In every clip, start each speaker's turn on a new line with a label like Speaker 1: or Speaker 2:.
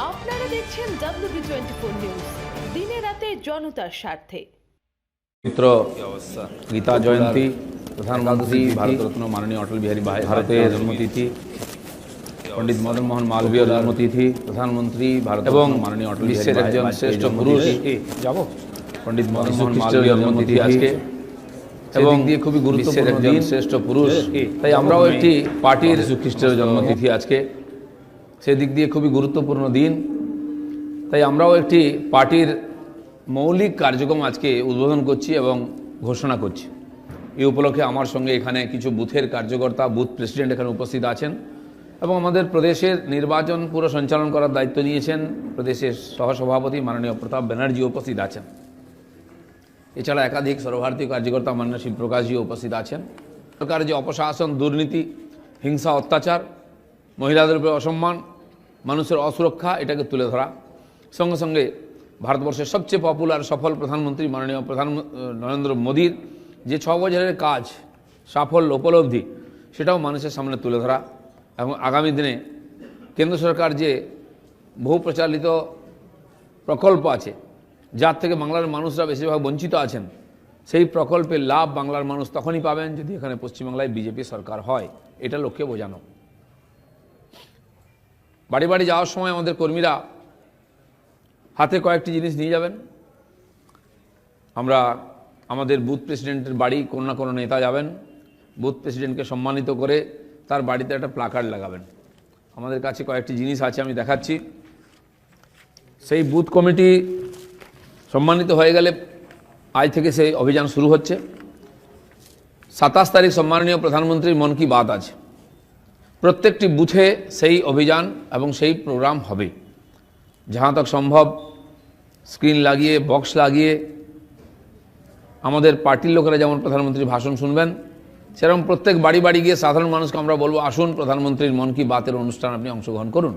Speaker 1: আপনারা দেখছেন WB24 news, দিনে রাতে জনতার স্বার্থে।
Speaker 2: मित्र गीता जयंती, प्रधानमंत्री भारत रत्न माननीय अटल बिहारी भारतेर जन्मतिथि, पंडित मदन मोहन मालवीय जन्मतिथि, प्रधानमंत्री भारत रत्न माननीय अटल बिहारी একজন শ্রেষ্ঠ পুরুষ पंडित मदन मोहन मालवीय जन्मतिथि আজকে এবং দিয়ে খুবই গুরুত্বপূর্ণ একজন শ্রেষ্ঠ পুরুষ, তাই আমরাও একটি পার্টির যীশু খ্রিস্টের জন্মতিথি আজকে, সেদিক দিয়ে খুবই গুরুত্বপূর্ণ দিন, তাই আমরাও একটি পার্টির মৌলিক কার্যক্রম আজকে উদ্বোধন করছি এবং ঘোষণা করছি। এই উপলক্ষে আমার সঙ্গে এখানে কিছু বুথের কার্যকর্তা, বুথ প্রেসিডেন্ট এখানে উপস্থিত আছেন এবং আমাদের প্রদেশের নির্বাচন পুরো সঞ্চালন করার দায়িত্ব নিয়েছেন প্রদেশের সহসভাপতি মাননীয় প্রতাপ ব্যানার্জি উপস্থিত আছেন। এছাড়া একাধিক সর্বভারতীয় কার্যকর্তা মাননীয় শিবপ্রকাশজি উপস্থিত আছেন। সরকারের যে অপশাসন, দুর্নীতি, হিংসা, অত্যাচার, মহিলাদের উপরে অসম্মান, মানুষের অসুরক্ষা, এটাকে তুলে ধরা, সঙ্গে সঙ্গে ভারতবর্ষের সবচেয়ে পপুলার সফল প্রধানমন্ত্রী মাননীয় নরেন্দ্র মোদীর যে 6 বছরের কাজ, সাফল্য, উপলব্ধি, সেটাও মানুষের সামনে তুলে ধরা এবং আগামী দিনে কেন্দ্র সরকার যে বহু প্রচারিত প্রকল্প আছে, যার থেকে বাংলার মানুষরা বেশিরভাগ বঞ্চিত আছেন, সেই প্রকল্পের লাভ বাংলার মানুষ তখনই পাবেন যদি এখানে পশ্চিমবাংলায় বিজেপি সরকার হয়। এটা লক্ষ্যে বোঝানো। বাড়ি বাড়ি যাওয়ার সময় আমাদের কর্মীরা হাতে কয়েকটি জিনিস নিয়ে যাবেন। আমরা আমাদের বুথ প্রেসিডেন্টের বাড়ি কোনো না কোনো নেতা যাবেন, বুথ প্রেসিডেন্টকে সম্মানিত করে তার বাড়িতে একটা প্লাকার্ড লাগাবেন। আমাদের কাছে কয়েকটি জিনিস আছে, আমি দেখাচ্ছি। সেই বুথ কমিটি সম্মানিত হয়ে গেলে আজ থেকে সেই অভিযান শুরু হচ্ছে। 27 তারিখ সম্মাননীয় প্রধানমন্ত্রীর মন কি বাত আছে। প্রত্যেকটি বুথে সেই অভিযান এবং সেই প্রোগ্রাম হবে। जहाँ तक সম্ভব স্ক্রিন লাগিয়ে, বক্স লাগিয়ে আমাদের পার্টির লোকেরা যেমন প্রধানমন্ত্রীর ভাষণ শুনবেন, সেরকম প্রত্যেক বাড়ি বাড়ি গিয়ে সাধারণ মানুষকে আমরা বলবো, আসুন প্রধানমন্ত্রীর মন কি বাতের অনুষ্ঠান আপনি অংশগ্রহণ করুন।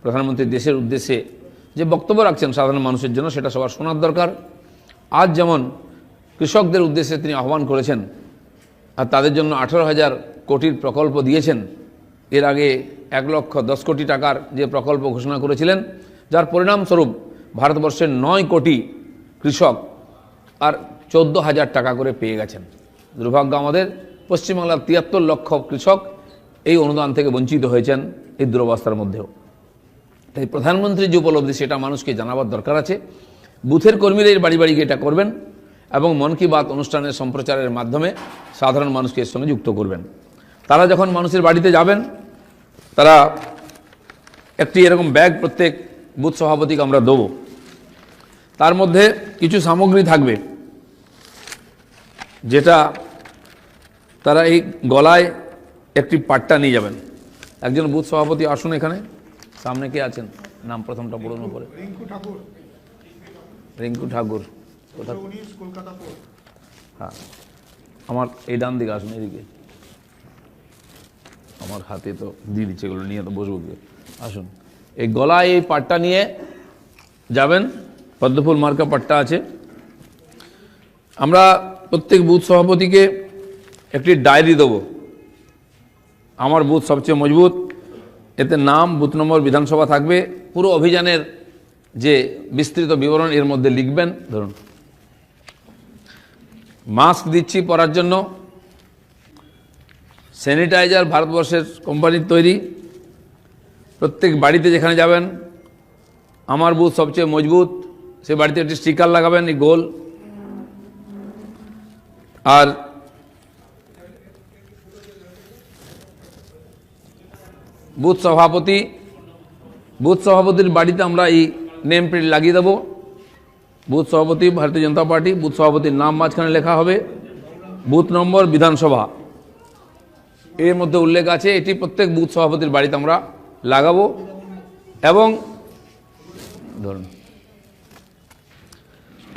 Speaker 2: প্রধানমন্ত্রী দেশের উদ্দেশ্যে যে বক্তব্য রাখছেন সাধারণ মানুষের জন্য, সেটা সবার শোনার দরকার। আজ যেমন কৃষকদের উদ্দেশ্যে তিনি আহ্বান করেছেন আর তাদের জন্য 18,000 কোটির প্রকল্প দিয়েছেন। এর আগে 1,10 কোটি টাকার যে প্রকল্প ঘোষণা করেছিলেন, যার পরিণামস্বরূপ ভারতবর্ষের 9 কোটি কৃষক আর 14,000 টাকা করে পেয়ে গেছেন। দুর্ভাগ্য আমাদের পশ্চিমবাংলার 73 লক্ষ কৃষক এই অনুদান থেকে বঞ্চিত হয়েছেন এই দুরবস্থার মধ্যেও। তাই প্রধানমন্ত্রীর যে উপলব্ধি, সেটা মানুষকে জানাবার দরকার আছে। বুথের কর্মীরা এর বাড়ি বাড়ি গিয়ে এটা করবেন এবং মন কি বাত অনুষ্ঠানের সম্প্রচারের মাধ্যমে সাধারণ মানুষকে এর সঙ্গে যুক্ত করবেন। তারা যখন মানুষের বাড়িতে যাবেন, তারা একটি এরকম ব্যাগ প্রত্যেক বুথ সভাপতিকে আমরা দেবো। তার মধ্যে কিছু সামগ্রী থাকবে, যেটা তারা এই গলায় একটি পাট্টা নিয়ে যাবেন। একজন বুথ সভাপতি আসুন, এখানে সামনে কে আছেন, নাম প্রথমটা বলুন উপরে। রিঙ্কু ঠাকুর, কোথায়? হ্যাঁ, আমার এই ডান দিকে আসুন, এদিকে। আমার হাতে তো দিয়ে দিচ্ছে, এগুলো নিয়ে তো বসবো, আসুন। এই গলায় এই পাট্টা নিয়ে যাবেন, পদ্মফুল মার্কা পাট্টা আছে। আমরা প্রত্যেক বুথ সভাপতিকে একটি ডায়েরি দেবো, আমার বুথ সবচেয়ে মজবুত। এতে নাম, বুথ নম্বর, বিধানসভা থাকবে। পুরো অভিযানের যে বিস্তৃত বিবরণ এর মধ্যে লিখবেন। ধরুন, মাস্ক দিচ্ছি পরার জন্য, স্যানিটাইজার ভারতবর্ষের কোম্পানির তৈরি। প্রত্যেক বাড়িতে যেখানে যাবেন, আমার বুথ সবচেয়ে মজবুত, সে বাড়িতে একটি স্টিকার লাগাবেন, এই গোল। আর বুথ সভাপতির বাড়িতে আমরা এই নেম প্লেট লাগিয়ে দেবো। বুথ সভাপতি ভারতীয় জনতা পার্টি, বুথ সভাপতির নাম মাঝখানে লেখা হবে, বুথ নম্বর, বিধানসভা এর মধ্যে উল্লেখ আছে। এটি প্রত্যেক বুথ সভাপতির বাড়িতে আমরা লাগাবো। এবং ধরুন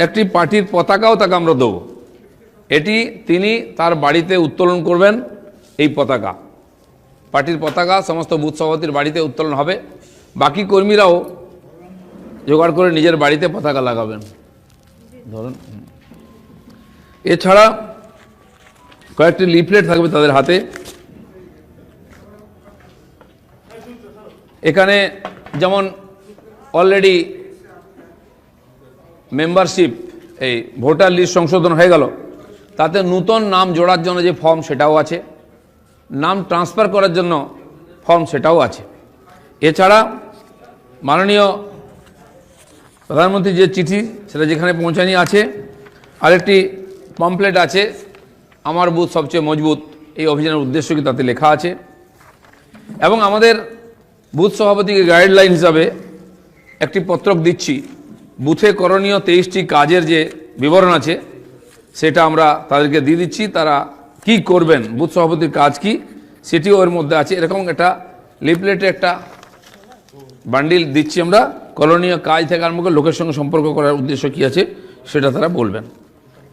Speaker 2: একটি পার্টির পতাকাও তাকে আমরা দেবো। এটি তিনি তার বাড়িতে উত্তোলন করবেন। এই পতাকা, পার্টির পতাকা সমস্ত বুথ সভাপতির বাড়িতে উত্তোলন হবে। বাকি কর্মীরাও জোগাড় করে নিজের বাড়িতে পতাকা লাগাবেন। ধরুন, এছাড়া কয়েকটি লিফলেট থাকবে তাদের হাতে। এখানে যেমন অলরেডি মেম্বারশিপ এই ভোটার লিস্ট সংশোধন হয়ে গেল, তাতে নূতন নাম জোড়ার জন্য যে ফর্ম সেটাও আছে, নাম ট্রান্সফার করার জন্য ফর্ম সেটাও আছে। এছাড়া মাননীয় প্রধানমন্ত্রীর যে চিঠি সেটা যেখানে পৌঁছানি আছে, আরেকটি পমপ্লেট আছে, আমার বুথ সবচেয়ে মজবুত, এই অভিযানের উদ্দেশ্য কি তাতে লেখা আছে। এবং আমাদের বুথ সভাপতিকে গাইডলাইন হিসাবে একটি পত্রক দিচ্ছি, বুথে করণীয় 23টি কাজের যে বিবরণ আছে সেটা আমরা তাদেরকে দিয়ে দিচ্ছি, তারা কি করবেন, বুথ সভাপতির কাজ কি সেটিও ওর মধ্যে আছে। এরকম একটা লিফলেটে একটা বান্ডিল দিচ্ছি আমরা, করণীয় কাজ থেকে আরম্ভ করে লোকের সঙ্গে সম্পর্ক করার উদ্দেশ্য কী আছে সেটা তারা বলবেন।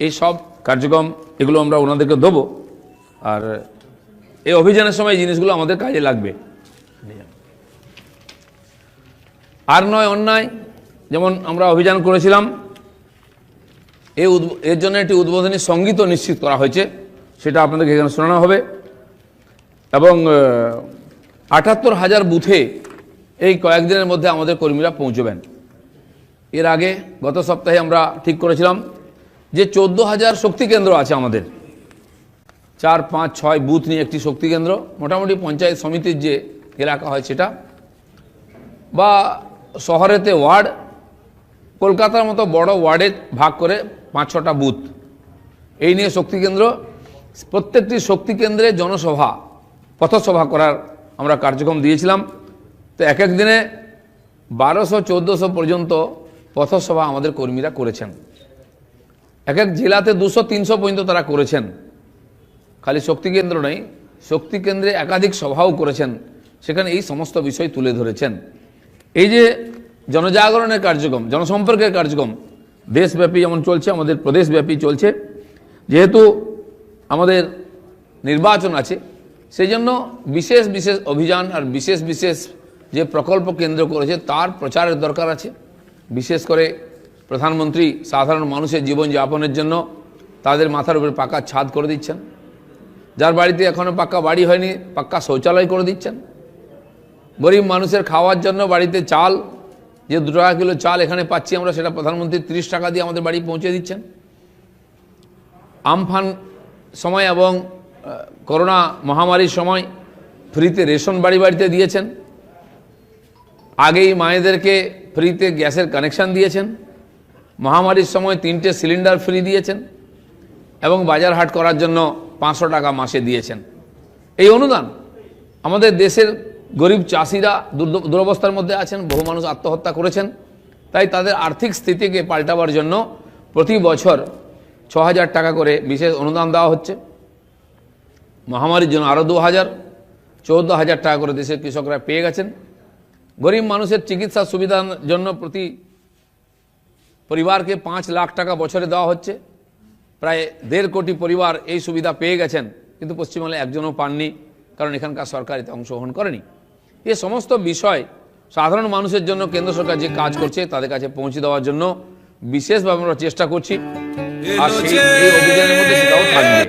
Speaker 2: এই সব কার্যক্রম এগুলো আমরা ওনাদেরকে দেবো, আর এই অভিযানের সময় জিনিসগুলো আমাদের কাজে লাগবে। আর নয় অন্যায়, যেমন আমরা অভিযান করেছিলাম, এর জন্য একটি উদ্বোধনী সঙ্গীতও নিশ্চিত করা হয়েছে, সেটা আপনাদেরকে এখানে শোনানো হবে। এবং ৭৮,০০০ বুথে এই কয়েকদিনের মধ্যে আমাদের কর্মীরা পৌঁছবেন। এর আগে গত সপ্তাহে আমরা ঠিক করেছিলাম যে ১৪,০০০ শক্তি কেন্দ্র আছে আমাদের, ৪, ৫, ৬ বুথ নিয়ে একটি শক্তি কেন্দ্র, মোটামুটি পঞ্চায়েত সমিতির যে এলাকা হয় সেটা, বা শহরেতে ওয়ার্ড, কলকাতার মতো বড় ওয়ার্ডে ভাগ করে ৫-৬টা বুথ, এই নিয়ে শক্তি কেন্দ্র। প্রত্যেকটি শক্তি কেন্দ্রে জনসভা, পথসভা করার আমরা কার্যক্রম দিয়েছিলাম। তো এক এক দিনে ১২০০-১৪০০ পর্যন্ত পথসভা আমাদের কর্মীরা করেছেন। এক এক জেলাতে ২০০-৩০০ পর্যন্ত তারা করেছেন। খালি শক্তি কেন্দ্র নেই, শক্তি কেন্দ্রে একাধিক সভাও করেছেন, সেখানে এই সমস্ত বিষয় তুলে ধরেছেন। এই যে জনজাগরণের কার্যক্রম, জনসম্পর্কের কার্যক্রম দেশব্যাপী যেমন চলছে, আমাদের প্রদেশব্যাপী চলছে। যেহেতু আমাদের নির্বাচন আছে, সেই জন্য বিশেষ বিশেষ অভিযান আর বিশেষ বিশেষ যে প্রকল্প কেন্দ্র করেছে তার প্রচারের দরকার আছে। বিশেষ করে প্রধানমন্ত্রী সাধারণ মানুষের জীবনযাপনের জন্য তাদের মাথার উপরে পাকা ছাদ করে দিচ্ছেন, যার বাড়িতে এখনও পাক্কা বাড়ি হয়নি পাক্কা শৌচালয় করে দিচ্ছেন। গরিব মানুষের খাওয়ার জন্য বাড়িতে চাল, যে 2 টাকা কিলো চাল এখানে পাচ্ছি আমরা, সেটা প্রধানমন্ত্রী 30 টাকা দিয়ে আমাদের বাড়ি পৌঁছে দিচ্ছেন। আমফান সময় এবং করোনা মহামারীর সময় ফ্রিতে রেশন বাড়ি বাড়িতে দিয়েছেন। আগেই মায়েদেরকে ফ্রিতে গ্যাসের কানেকশান দিয়েছেন। মহামারীর সময় 3টে সিলিন্ডার ফ্রি দিয়েছেন এবং বাজার হাট করার জন্য 500 টাকা মাসে দিয়েছেন। এই অনুদান আমাদের দেশের গরিব চাষিরা দুরবস্থার মধ্যে আছেন, বহু মানুষ আত্মহত্যা করেছেন, তাই তাদের আর্থিক স্থিতিকে পাল্টাবার জন্য প্রতি বছর ৬,০০০ টাকা করে বিশেষ অনুদান দেওয়া হচ্ছে। মহামারীর জন্য আরও 2,০০০, 14,০০০ টাকা করে দেশের কৃষকরা পেয়ে গেছেন। গরিব মানুষের চিকিৎসা সুবিধার জন্য প্রতি পরিবারকে 5 লাখ টাকা বছরে দেওয়া হচ্ছে। প্রায় 1.5 কোটি পরিবার এই সুবিধা পেয়ে গেছেন, কিন্তু পশ্চিমবঙ্গে একজনও পাননি, কারণ এখানকার সরকার এতে অংশগ্রহণ করেনি। এ সমস্ত বিষয় সাধারণ মানুষের জন্য কেন্দ্র সরকার যে কাজ করছে তাদের কাছে পৌঁছে দেওয়ার জন্য বিশেষভাবে আমরা চেষ্টা করছি, আর এই অভিযানের মধ্যে সেটাও থাকবে।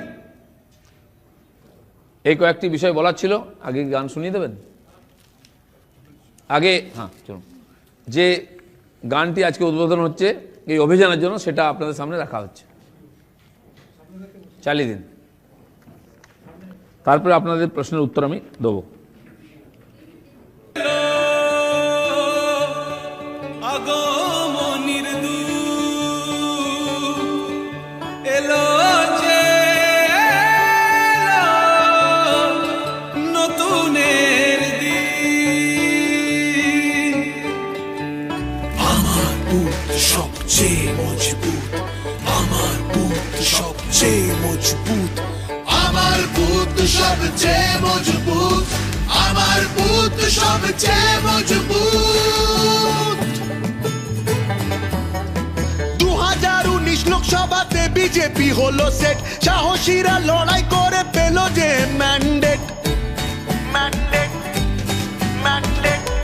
Speaker 2: এই কয়েকটি বিষয় বলার ছিল। আগে গান শুনিয়ে দেবেন? আগে হ্যাঁ চলুন, যে গানটি আজকে উদ্বোধন হচ্ছে এই অভিযানের জন্য, সেটা আপনাদের সামনে রাখা হচ্ছে, চালিয়ে দিন। তারপরে আপনাদের প্রশ্নের উত্তর আমি দেবো।
Speaker 3: সবচেয়ে মজবুত আমার বুথ, সবচেয়ে মজবুত আমার বুথ, সবচেয়ে মজবুত আমার বুথ, সবচেয়ে মজবুত। 2019 লোকসভাতে বিজেপি হলো সেট, সাহসীরা লড়াই করে পেল যে ম্যান্ডেট।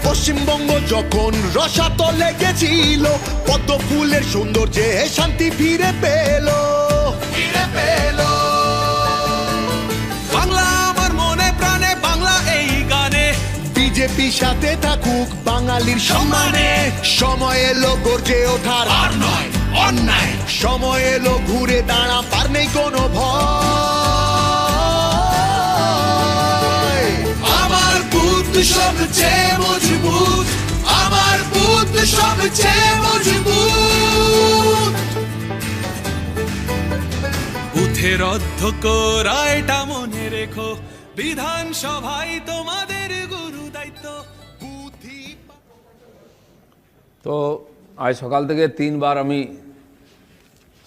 Speaker 3: পশ্চিমবঙ্গ যখন রসাতলে গেছিল, পদ্ম ফুলের সৌন্দর্যে শান্তি ফিরে পেল। বাংলা আমার মনে প্রাণে, বাংলা এই গানে। বিজেপি বিজেপি সাথে থাকুক বাঙালির সম্মানে। সময় এলো গর্জে ওঠার, আর নয় অন্যায়। সময় এলো ঘুরে দাঁড়া, পার নেই কোনো ভয়। আমার বুথ সবচেয়ে মজবুত, আমার বুথ সবচেয়ে মজবুত। বুথের অধ্যক্ষ রায়টা মনে রেখো, বিধানসভায় তোমাদের গুরু দায়িত্ব। বুদ্ধি
Speaker 2: তো আজ সকাল থেকে 3 বার আমি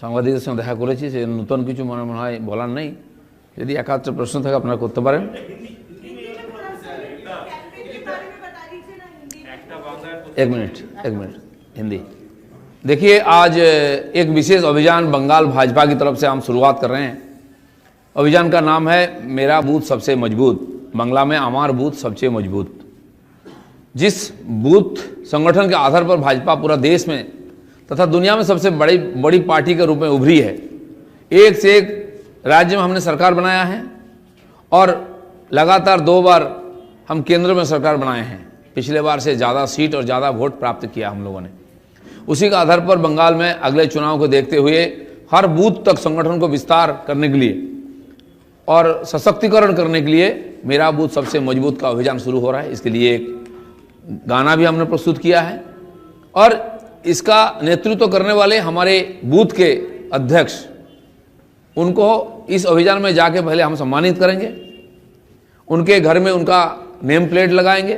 Speaker 2: সাংবাদিকদের সঙ্গে দেখা করেছি, সে নতুন কিছু মনে হয় বলার নেই। যদি একাত্র প্রশ্ন থাকে আপনারা করতে পারেন। एक मिनट हिंदी। देखिए, आज एक विशेष अभियान बंगाल भाजपा की तरफ से हम शुरुआत कर रहे हैं। अभियान का नाम है मेरा बूथ सबसे मजबूत, बांग्ला में अमार बूथ सबसे मजबूत। जिस बूथ संगठन के आधार पर भाजपा पूरा देश में तथा दुनिया में सबसे बड़ी पार्टी के रूप में उभरी है। एक से एक राज्य में हमने सरकार बनाया है और लगातार 2 बार हम केंद्र में सरकार बनाए हैं। पिछले बार से ज़्यादा सीट और ज़्यादा वोट प्राप्त किया हम लोगों ने। उसी के आधार पर बंगाल में अगले चुनाव को देखते हुए हर बूथ तक संगठन को विस्तार करने के लिए और सशक्तिकरण करने के लिए मेरा बूथ सबसे मजबूत का अभियान शुरू हो रहा है। इसके लिए एक गाना भी हमने प्रस्तुत किया है और इसका नेतृत्व करने वाले हमारे बूथ के अध्यक्ष, उनको इस अभियान में जाके पहले हम सम्मानित करेंगे। उनके घर में उनका नेम प्लेट लगाएंगे,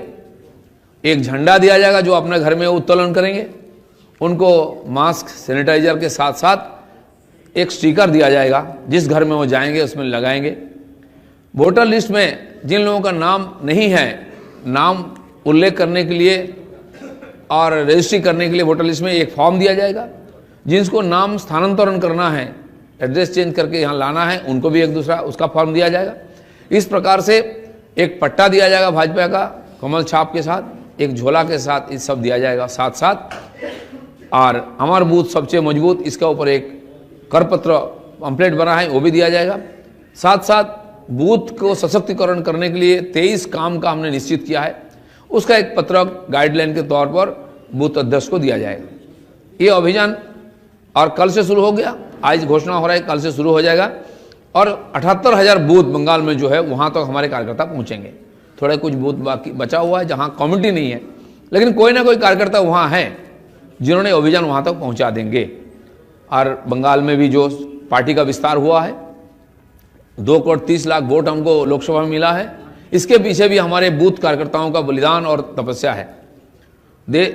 Speaker 2: एक झंडा दिया जाएगा जो अपने घर में उत्तोलन करेंगे। उनको मास्क, सैनिटाइजर के साथ साथ एक स्टिकर दिया जाएगा, जिस घर में वो जाएंगे उसमें लगाएंगे। वोटर लिस्ट में जिन लोगों का नाम नहीं है, नाम उल्लेख करने के लिए और रजिस्ट्री करने के लिए वोटर लिस्ट में एक फॉर्म दिया जाएगा। जिनको नाम स्थानांतरण करना है, एड्रेस चेंज करके यहाँ लाना है, उनको भी एक दूसरा उसका फॉर्म दिया जाएगा। इस प्रकार से एक पट्टा दिया जाएगा भाजपा का कमल छाप के साथ, एक झोला के साथ ये सब दिया जाएगा साथ साथ। और हमारा बूथ सबसे मजबूत, इसका ऊपर एक करपत्र पम्पलेट बना है, वो भी दिया जाएगा। साथ साथ बूथ को सशक्तिकरण करने के लिए 23 काम का हमने निश्चित किया है, उसका एक पत्रक गाइडलाइन के तौर पर बूथ अध्यक्ष को दिया जाएगा। ये अभियान और कल से शुरू हो गया, आज घोषणा हो रहा है, कल से शुरू हो जाएगा और 78,000 बूथ बंगाल में जो है वहाँ तक हमारे कार्यकर्ता पहुँचेंगे। थोड़ा कुछ बूथ बाकी बचा हुआ है जहाँ कम्युनिटी नहीं है, लेकिन कोई ना कोई कार्यकर्ता वहाँ है जिन्होंने अभियान वहाँ तक पहुँचा देंगे। और बंगाल में भी जो पार्टी का विस्तार हुआ है, 2,30,00,000 वोट हमको लोकसभा में मिला है, इसके पीछे भी हमारे बूथ कार्यकर्ताओं का बलिदान और तपस्या है।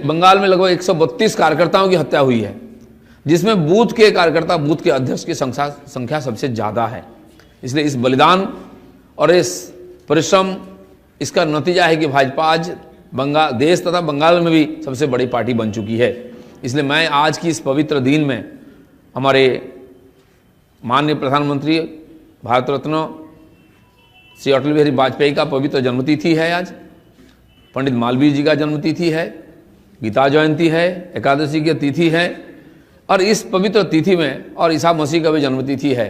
Speaker 2: बंगाल में लगभग 132 कार्यकर्ताओं की हत्या हुई है, जिसमें बूथ के कार्यकर्ता, बूथ के अध्यक्ष की संख्या सबसे ज़्यादा है। इसलिए इस बलिदान और इस परिश्रम, इसका नतीजा है कि भाजपा आज देश तथा बंगाल में भी सबसे बड़ी पार्टी बन चुकी है। इसलिए मैं आज की इस पवित्र दिन में हमारे माननीय प्रधानमंत्री भारत रत्न श्री अटल बिहारी वाजपेयी का पवित्र जन्मतिथि है। आज पंडित मालवीय जी का जन्मतिथि है, गीता जयंती है, एकादशी की तिथि है और इस पवित्र तिथि में और ईसा मसीह का भी जन्मतिथि है।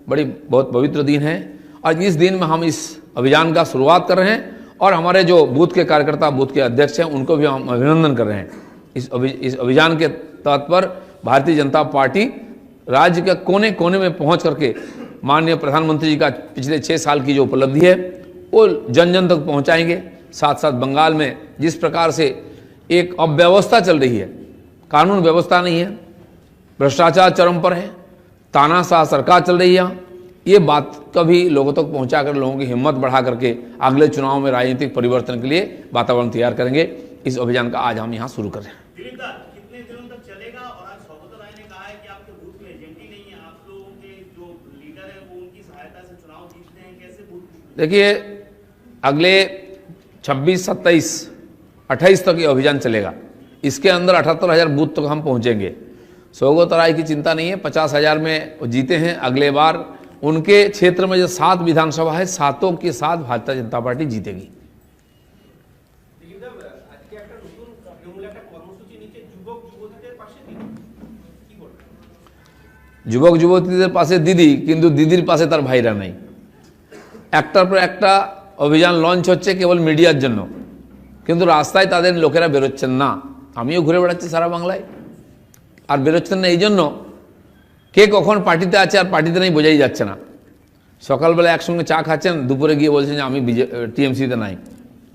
Speaker 2: बहुत पवित्र दिन है और इस दिन में हम इस अभियान का शुरुआत कर रहे हैं और हमारे जो बूथ के कार्यकर्ता, बूथ के अध्यक्ष हैं, उनको भी हम अभिनंदन कर रहे हैं। इस अभियान के तहत पर भारतीय जनता पार्टी राज्य के कोने कोने में पहुंच करके माननीय प्रधानमंत्री जी का पिछले 6 साल की जो उपलब्धि है वो जन जन तक पहुंचाएंगे। साथ साथ बंगाल में जिस प्रकार से एक अव्यवस्था चल रही है, कानून व्यवस्था नहीं है, भ्रष्टाचार चरम पर है, तानाशाह सरकार चल रही है, ये बात कभी लोगों तक पहुंचाकर लोगों की हिम्मत बढ़ा करके अगले चुनाव में राजनीतिक परिवर्तन के लिए वातावरण तैयार करेंगे। इस अभियान का आज हम यहाँ शुरू कर रहे हैं।
Speaker 4: कितने दिनों तक चलेगा? और आज सौगत राय ने कहा है कि आपके बूथ में एजेंट ही नहीं है, आप लोगों के जो लीडर है वो उनकी सहायता से चुनाव जीतते हैं, कैसे बूथ?
Speaker 2: देखिए, अगले 26, 27, 28 तक ये अभियान चलेगा। इसके अंदर 78,000 बूथ तक हम पहुँचेंगे। सौगत राय की चिंता नहीं है, 50,000 में वो जीते हैं। अगले बार उनके क्षेत्र में जो 7 विधानसभा है, 7 के साथ भारतीय जनता पार्टी जीतेगी। যুবক যুবতীদের পাশে দিদি, কিন্তু দিদির পাশে তার ভাইরা নাই। একটার পর একটা অভিযান লঞ্চ হচ্ছে কেবল মিডিয়ার জন্য। কিন্তু রাস্তায় তাদের লোকেরা বেরোচ্ছেন না। আমিও ঘুরে বেড়াচ্ছি সারা বাংলায়, আর বেরোচ্ছেন না এই জন্য কে কখন পার্টিতে আছে আর পার্টিতে নেই বোঝাই যাচ্ছে না। সকালবেলা একসঙ্গে চা খাচ্ছেন, দুপুরে গিয়ে বলছেন যে আমি টিএমসিতে নাই।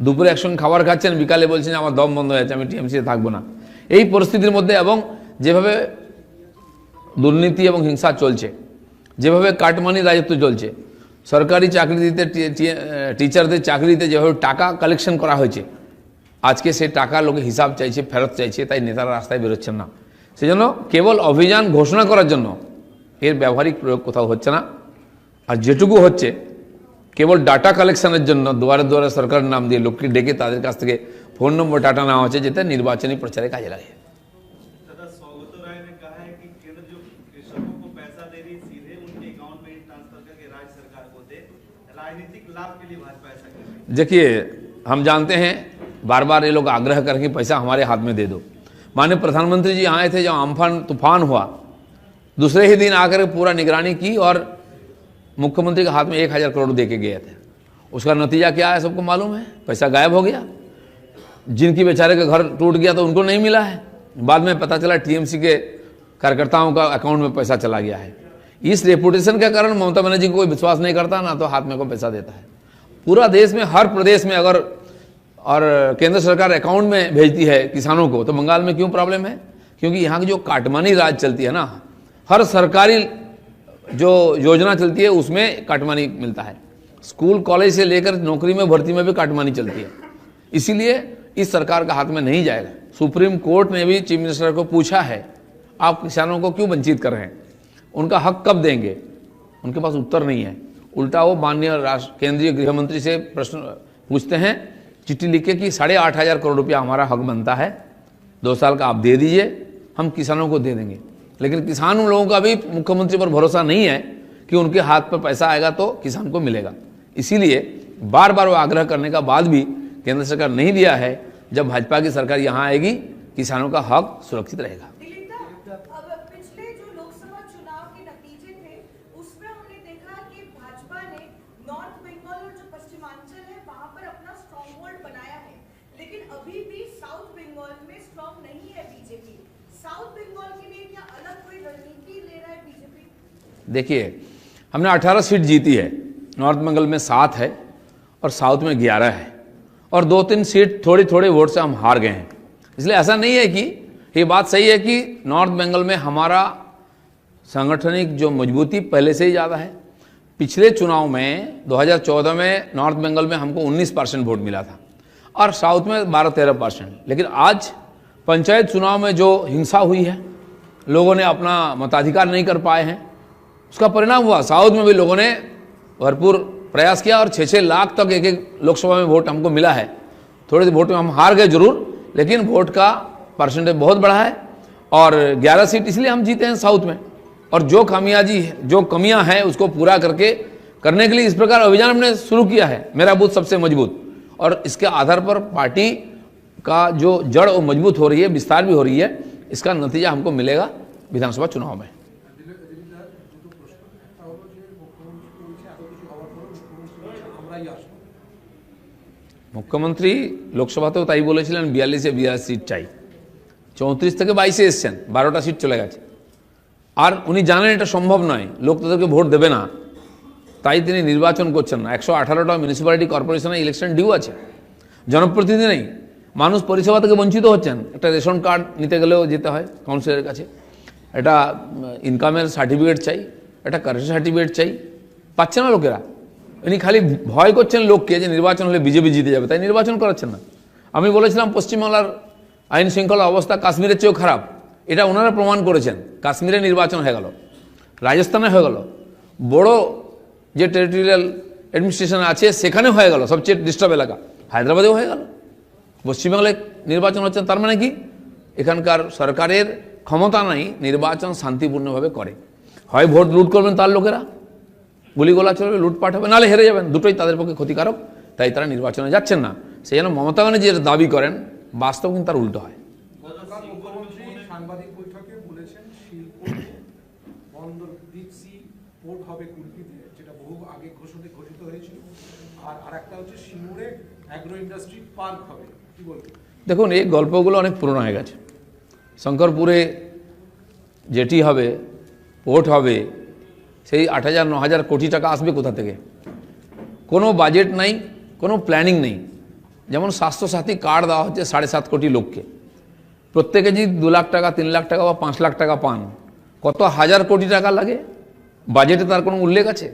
Speaker 2: দুপুরে একসঙ্গে খাবার খাচ্ছেন, বিকালে বলছেন যে আমার দম বন্ধ হয়ে যাচ্ছে, আমি টিএমসিতে থাকবো না। এই পরিস্থিতির মধ্যে এবং যেভাবে দুর্নীতি এবং হিংসা চলছে, যেভাবে কাটমানি রাজত্ব চলছে, সরকারি চাকরি দিতে টিচারদের চাকরি দিতে যেভাবে টাকা কালেকশন করা হয়েছে, আজকে সেই টাকা লোকে হিসাব চাইছে, ফেরত চাইছে, তাই নেতারা রাস্তায় বেরোচ্ছেন না। সেজন্য কেবল অভিযান ঘোষণা করার জন্য এর ব্যবহারিক প্রয়োগ কোথাও হচ্ছে না। আর যেটুকু হচ্ছে কেবল ডাটা কালেকশনের জন্য দুয়ারে দুয়ারে সরকারের নাম দিয়ে লোককে ডেকে তাদের কাছ থেকে ফোন নম্বর ডাটা নেওয়া হচ্ছে, যেটা নির্বাচনী প্রচারে কাজে লাগে।
Speaker 4: दादा सौगत राय ने कहा है कि केंद्र जो कृषकों को पैसा दे रही सीधे उनके अकाउंट में ट्रांसफर करके राज्य सरकार को दे, राजनीतिक लाभ के लिए भाजपा ऐसा कर रही है।
Speaker 2: देखिए, हम जानते हैं बार बार ये लोग आग्रह करें कि पैसा हमारे हाथ में दे दो। माननीय प्रधानमंत्री जी आए थे जब अम्फान तूफान हुआ, दूसरे ही दिन आकर पूरा निगरानी की और मुख्यमंत्री के हाथ में 1000 करोड़ दे के गए थे। उसका नतीजा क्या है सबको मालूम है, पैसा गायब हो गया। जिनकी बेचारे का घर टूट गया तो उनको नहीं मिला है, बाद में पता चला टीएमसी के कार्यकर्ताओं का अकाउंट में पैसा चला गया है। इस रेपुटेशन के कारण ममता बनर्जी को कोई विश्वास नहीं करता, ना तो हाथ में को पैसा देता है। पूरा देश में हर प्रदेश में अगर और केंद्र सरकार अकाउंट में भेजती है किसानों को, तो बंगाल में क्यों प्रॉब्लम है? क्योंकि यहाँ की जो काटमानी राज चलती है ना, हर सरकारी जो योजना चलती है उसमें काटमानी मिलता है। स्कूल कॉलेज से लेकर नौकरी में भर्ती में भी काटमानी चलती है। इसीलिए इस सरकार का हाथ में नहीं जाएगा। सुप्रीम कोर्ट ने भी चीफ मिनिस्टर को पूछा है, आप किसानों को क्यों वंचित कर रहे हैं, उनका हक कब देंगे? उनके पास उत्तर नहीं है। उल्टा वो माननीय केंद्रीय गृह मंत्री से प्रश्न पूछते हैं, चिट्ठी लिख के कि 8,500 करोड़ रुपया हमारा हक बनता है, 2 साल का आप दे दीजिए, हम किसानों को दे देंगे। लेकिन किसान उन लोगों का भी मुख्यमंत्री पर भरोसा नहीं है कि उनके हाथ पर पैसा आएगा तो किसान को मिलेगा। इसीलिए बार बार वो आग्रह करने का बाद भी केंद्र सरकार नहीं दिया है। जब भाजपा की सरकार यहाँ आएगी, किसानों का हक सुरक्षित रहेगा।
Speaker 5: अब पिछले जो लोकसभा चुनाव के नतीजे थे उसमें हमने देखा कि भाजपा ने नॉर्थ बंगाल और जो पश्चिमांचल है वहां पर अपना स्ट्रॉन्ग होल्ड बनाया है, लेकिन अभी भी साउथ बंगाल में स्ट्रॉन्ग नहीं है बीजेपी। साउथ बंगाल के लिए क्या अलग कोई रणनीति ले रहा है बीजेपी?
Speaker 2: देखिए, हमने 18 सीट जीती है, नॉर्थ बंगाल में 7 है और साउथ में 11 है, और 2-3 सीट थोड़ी थोड़े वोट से हम हार गए हैं। इसलिए ऐसा नहीं है कि ये बात सही है कि नॉर्थ बंगाल में हमारा सांगठनिक जो मजबूती पहले से ही ज़्यादा है। पिछले चुनाव में 2014 में नॉर्थ बंगाल में हमको 19% वोट मिला था और साउथ में 12-13%। लेकिन आज पंचायत चुनाव में जो हिंसा हुई है, लोगों ने अपना मताधिकार नहीं कर पाए हैं, उसका परिणाम हुआ साउथ में भी लोगों ने भरपूर प्रयास किया और 6-6 लाख तक एक लोकसभा में वोट हमको मिला है। थोड़े वोट में हम हार गए जरूर, लेकिन वोट का परसेंटेज बहुत बड़ा है और 11 सीट इसलिए हम जीते हैं साउथ में। और जो कमियां हैं उसको पूरा करने के लिए इस प्रकार अभियान हमने शुरू किया है, मेरा बूथ सबसे मजबूत। और इसके आधार पर पार्टी का जो जड़ वो मजबूत हो रही है, विस्तार भी हो रही है। इसका नतीजा हमको मिलेगा विधानसभा चुनाव में। মুখ্যমন্ত্রী লোকসভাতেও তাই বলেছিলেন 42 সিট চাই, 34 থেকে 22 এসছেন, 12টা সিট চলে গেছে। আর উনি জানেন এটা সম্ভব নয়, লোক তাদেরকে ভোট দেবে না, তাই তিনি নির্বাচন করছেন না। 118টা মিউনিসিপ্যালিটি কর্পোরেশনের ইলেকশন ডিউ আছে, জনপ্রতিনিধি নেই, মানুষ পরিষেবা থেকে বঞ্চিত হচ্ছেন। একটা রেশন কার্ড নিতে গেলেও যেতে হয় কাউন্সিলরের কাছে, একটা ইনকামের সার্টিফিকেট চাই, একটা কারেন্ট সার্টিফিকেট চাই, পাচ্ছে না লোকেরা। ইনি খালি ভয় করছেন লোককে যে নির্বাচন হলে বিজেপি জিতে যাবে, তাই নির্বাচন করাচ্ছেন না। আমি বলেছিলাম পশ্চিমবাংলার আইন শৃঙ্খলা অবস্থা কাশ্মীরের চেয়েও খারাপ, এটা ওনারা প্রমাণ করেছেন। কাশ্মীরে নির্বাচন হয়ে গেল, রাজস্থানে হয়ে গেল, বড় যে টেরিটোরিয়াল অ্যাডমিনিস্ট্রেশন আছে সেখানে হয়ে গেল, সবচেয়ে ডিস্টার্ব এলাকা হায়দ্রাবাদেও হয়ে গেল। পশ্চিমবাংলায় নির্বাচন হচ্ছে, তার মানে কি এখানকার সরকারের ক্ষমতা নাই নির্বাচন শান্তিপূর্ণভাবে করে। হয় ভোট লুট করবেন তার লোকেরা, গুলিগোলা চলবে, লুটপাট হবে, নাহলে হেরে যাবেন, দুটোই তাদের পক্ষে ক্ষতিকারক, তাই তারা নির্বাচনে যাচ্ছেন না। সেই জন্য মমতা ব্যানার্জি যে দাবি করেন বাস্তব কিন্তু তার উল্টো হয়।
Speaker 6: মুখ্যমন্ত্রী সাংবাদিক বৈঠকে বলেছেন শিলপুর বন্দর ডিপ সি পোর্ট হবে কুলপিতে, যেটা বহু আগে ঘোষিত হয়েছিল। আর আরেকটা হচ্ছে সিঙ্গুরে অ্যাগ্রো ইন্ডাস্ট্রি পার্ক হবে, কি বলবেন?
Speaker 2: দেখুন, এই গল্পগুলো অনেক পুরনো হয়ে গেছে। শঙ্করপুরে যেটি হবে, পোর্ট হবে, সেই 8,000-9,000 কোটি টাকা আসবে কোথা থেকে? কোনো বাজেট নাই, কোনো প্ল্যানিং নেই। যেমন স্বাস্থ্যসাথী কার্ড দেওয়া হচ্ছে 7.5 কোটি লোককে, প্রত্যেকে যদি 2 লাখ টাকা, 3 লাখ টাকা বা 5 লাখ টাকা পান, কত হাজার কোটি টাকা লাগে? বাজেটে তার কোনো উল্লেখ আছে?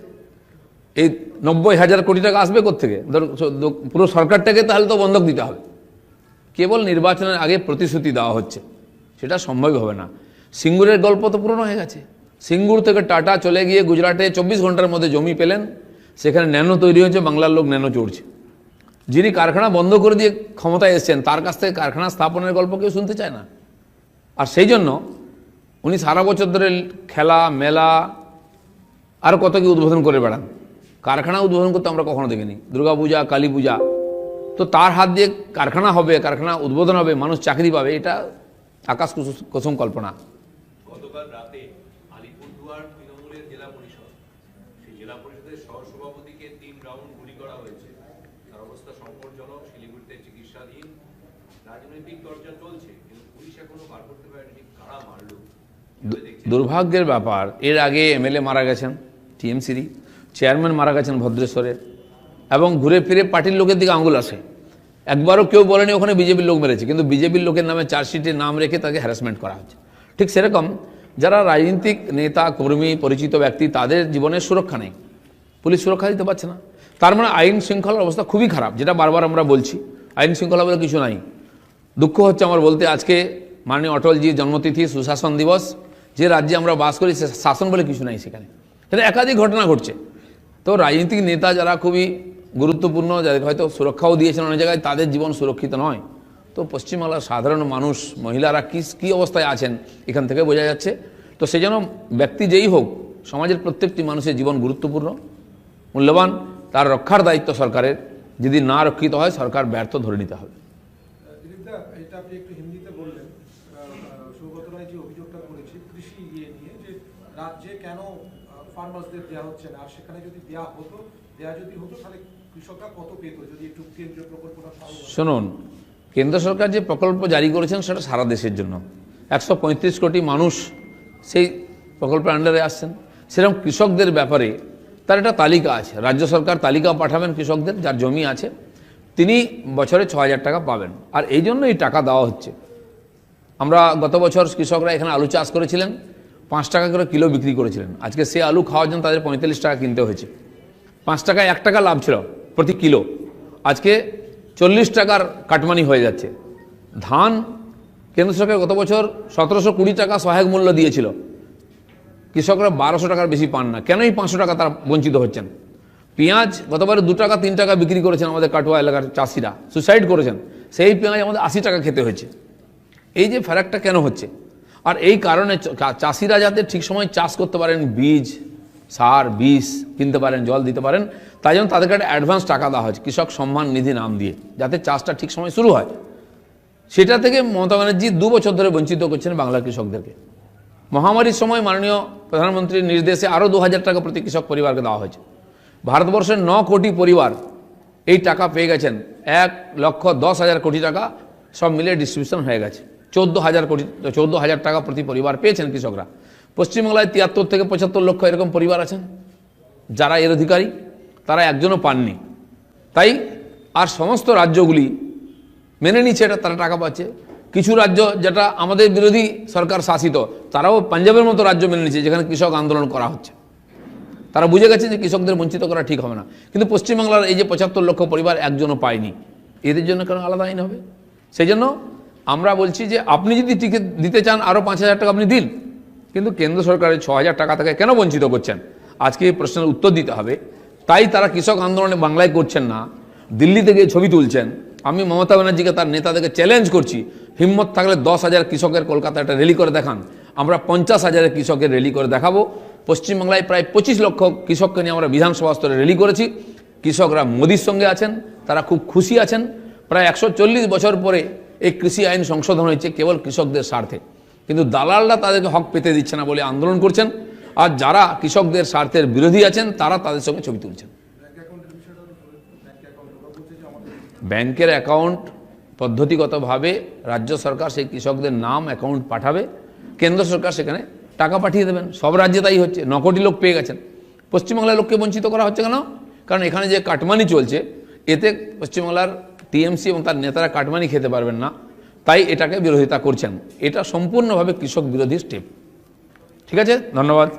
Speaker 2: এই 90,000 কোটি টাকা আসবে কোত্থেকে? পুরো সরকারটাকে তাহলে তো বন্ধক দিতে হবে। কেবল নির্বাচনের আগে প্রতিশ্রুতি দেওয়া হচ্ছে, সেটা সম্ভব হবে না। সিঙ্গুরের গল্প তো পুরনো হয়ে গেছে। সিঙ্গুর থেকে টাটা চলে গিয়ে গুজরাটে 24 ঘন্টার মধ্যে জমি পেলেন, সেখানে ন্যানো তৈরি হয়েছে, বাংলার লোক ন্যানো চড়ছে। যিনি কারখানা বন্ধ করে দিয়ে ক্ষমতায় এসছেন, তার কাছ থেকে কারখানা স্থাপনের গল্প কেউ শুনতে চায় না। আর সেই জন্য উনি সারা বছর ধরে খেলা, মেলা আর কত কি উদ্বোধন করে বেড়ান। কারখানা উদ্বোধন করতে আমরা কখনো দেখিনি। দুর্গাপূজা, কালী পূজা, তো তার হাত দিয়ে কারখানা হবে, কারখানা উদ্বোধন হবে, মানুষ চাকরি পাবে, এটা আকাশ কুসুম কল্পনা।
Speaker 7: গতকাল রাতে আলিপুরদুয়ার তৃণমূলের জেলা পরিষদ, সেই জেলা পরিষদের সহসভাপতিকে 3 রাউন্ড গুলি করা হয়েছে। তার অবস্থা সংকটজনক, শিলিগুড়িতে চিকিৎসাধীন। রাজনৈতিক চর্চা চলছে, কিন্তু পুলিশ এখনো বার করতে পারেনি কারা মারলো।
Speaker 2: দুর্ভাগ্যের ব্যাপার, এর আগে এমএলএ মারা গেছেন টিএমসিরই, চেয়ারম্যান মারা গেছেন ভদ্রেশ্বরে, এবং ঘুরে ফিরে পার্টির লোকের দিকে আঙুল আসে। একবারও কেউ বলেনি ওখানে বিজেপির লোক মেরেছে, কিন্তু বিজেপির লোকের নামে চার্জশিটে নাম রেখে তাকে হ্যারাসমেন্ট করা হচ্ছে। ঠিক সেরকম যারা রাজনৈতিক নেতা, কর্মী, পরিচিত ব্যক্তি, তাদের জীবনের সুরক্ষা নেই, পুলিশ সুরক্ষা দিতে পারছে না। তার মানে আইন শৃঙ্খলার অবস্থা খুবই খারাপ, যেটা বারবার আমরা বলছি। আইন শৃঙ্খলা বলে কিছু নাই। দুঃখ হচ্ছে আমার বলতে, আজকে মাননীয় অটলজির জন্মতিথি, সুশাসন দিবস। যে রাজ্যে আমরা বাস করি, সে শাসন বলে কিছু নাই সেখানে। সেটা একাধিক ঘটনা ঘটছে। তো রাজনৈতিক নেতা যারা খুবই গুরুত্বপূর্ণ, যাদের হয়তো সুরক্ষাও দিয়েছেন অনেক জায়গায়, তাদের জীবন সুরক্ষিত নয়। তো পশ্চিমবাংলার সাধারণ মানুষ, মহিলারা কী অবস্থায় আছেন এখান থেকে বোঝা যাচ্ছে। তো সেই জন্য ব্যক্তি যেই হোক, সমাজের প্রত্যেকটি মানুষের জীবন গুরুত্বপূর্ণ, মূল্যবান, তার রক্ষার দায়িত্ব সরকারের। যদি না রক্ষিত হয়, সরকার ব্যর্থ ধরে নিতে হবে।
Speaker 6: দিলীপদা, এটা আপনি একটু হিন্দিতে বললেন। সৌগত রায় যে অভিযোগটা করেছে কৃষি নিয়ে, যে রাজ্যে কেন ফার্মার্সদের দেওয়া হচ্ছে না, আর সেখানে যদি দেওয়া যদি হতো তাহলে কৃষকরা কত পেত, যদি একটু কেন্দ্রীয় প্রকল্পটা।
Speaker 2: শুনুন, কেন্দ্র সরকার যে প্রকল্প জারি করেছেন সেটা সারা দেশের জন্য। 135 কোটি মানুষ সেই প্রকল্পের আন্ডারে আসছেন। সেরকম কৃষকদের ব্যাপারে তার একটা তালিকা আছে, রাজ্য সরকার তালিকা পাঠাবেন কৃষকদের, যার জমি আছে, তিনি বছরে 6,000 টাকা পাবেন। আর এই জন্য এই টাকা দেওয়া হচ্ছে। আমরা গত বছর কৃষকরা এখানে আলু চাষ করেছিলেন, 5 টাকা করে কিলো বিক্রি করেছিলেন। আজকে সে আলু খাওয়ার জন্য তাদের 45 টাকা কিনতে হয়েছে। 5 টাকায় 1 টাকা লাভ ছিল প্রতি কিলো, আজকে 40 টাকার কাটমানি হয়ে যাচ্ছে। ধান কেন্দ্র সরকার গত বছর 1720 টাকা সহায়ক মূল্য দিয়েছিল, কৃষকরা 1200 টাকার বেশি পান না। কেনই 500 টাকা তারা বঞ্চিত হচ্ছেন? পেঁয়াজ গতবারে 2 টাকা 3 টাকা বিক্রি করেছেন আমাদের কাটোয়া এলাকার চাষিরা, সুসাইড করেছেন। সেই পেঁয়াজ আমাদের 80 টাকা খেতে হয়েছে। এই যে ফারাকটা কেন হচ্ছে? আর এই কারণে চাষিরা যাতে ঠিক সময় চাষ করতে পারেন, বীজ, সার, বিষ কিনতে পারেন, জল দিতে পারেন, তাই জন্য তাদেরকে একটা অ্যাডভান্স টাকা দেওয়া হয়েছে কৃষক সম্মান নিধি নাম দিয়ে, যাতে চাষটা ঠিক সময় শুরু হয়। সেটা থেকে মমতা ব্যানার্জি 2 বছর ধরে বঞ্চিত করছেন বাংলার কৃষকদেরকে। মহামারীর সময় মাননীয় প্রধানমন্ত্রীর নির্দেশে আরও 2,000 টাকা প্রতি কৃষক পরিবারকে দেওয়া হয়েছে। ভারতবর্ষের 9 কোটি পরিবার এই টাকা পেয়ে গেছেন। 1,10,000 কোটি টাকা সব মিলে ডিস্ট্রিবিউশন হয়ে গেছে। 14,000 টাকা প্রতি পরিবার পেয়েছেন কৃষকরা। পশ্চিমবাংলায় 73 থেকে 75 লক্ষ এরকম পরিবার আছেন যারা এর অধিকারী, তারা একজনও পাননি। তাই আর সমস্ত রাজ্যগুলি মেনে নিচ্ছে এটা, তারা টাকা পাচ্ছে। কিছু রাজ্য যেটা আমাদের বিরোধী সরকার শাসিত, তারাও পাঞ্জাবের মতো রাজ্য মেনে নিচ্ছে, যেখানে কৃষক আন্দোলন করা হচ্ছে। তারা বুঝে গেছে যে কৃষকদের বঞ্চিত করা ঠিক হবে না। কিন্তু পশ্চিমবাংলার এই যে 75 লক্ষ পরিবার একজনও পায়নি, এদের জন্য কেন আলাদা আইন হবে? সেই জন্য আমরা বলছি যে আপনি যদি টিকে দিতে চান আরও 5,000 টাকা আপনি দিন, কিন্তু কেন্দ্র সরকারের 6,000 টাকা থেকে কেন বঞ্চিত করছেন, আজকে এই প্রশ্নের উত্তর দিতে হবে। তাই তারা কৃষক আন্দোলনে বাংলায় করছেন না, দিল্লিতে গিয়ে ছবি তুলছেন। আমি মমতা ব্যানার্জিকে, তার নেতাদেরকে চ্যালেঞ্জ করছি, হিম্মত থাকলে 10,000 কৃষকের কলকাতায় একটা র্যালি করে দেখান। আমরা 50,000 কৃষকের র্যালি করে দেখাবো। পশ্চিমবাংলায় প্রায় 25 লক্ষ কৃষককে নিয়ে আমরা বিধানসভা স্তরে র্যালি করেছি। কৃষকরা মোদির সঙ্গে আছেন, তারা খুব খুশি আছেন। প্রায় 140 বছর পরে এই কৃষি আইন সংশোধন হয়েছে কেবল কৃষকদের স্বার্থে, কিন্তু দালালরা তাদেরকে হক পেতে দিচ্ছে না বলে আন্দোলন করছেন। আর যারা কৃষকদের স্বার্থের বিরোধী আছেন, তারা তাদের সঙ্গে ছবি তুলছেন। ব্যাংকের অ্যাকাউন্ট পদ্ধতিগতভাবে রাজ্য সরকার সেই কৃষকদের নাম অ্যাকাউন্ট পাঠাবে, কেন্দ্র সরকার সেখানে টাকা পাঠিয়ে দেবেন। সব রাজ্যে তাই হচ্ছে, 9 কোটি লোক পেয়ে গেছেন। পশ্চিমবাংলার লোককে বঞ্চিত করা হচ্ছে কেন? কারণ এখানে যে কাটমানি চলছে, এতে পশ্চিমবাংলার টিএমসি এবং তার নেতারা কাটমানি খেতে পারবেন না, তাই এটাকে বিরোধিতা করছেন। এটা সম্পূর্ণভাবে কৃষক বিরোধী স্টেপ। ঠিক আছে, ধন্যবাদ।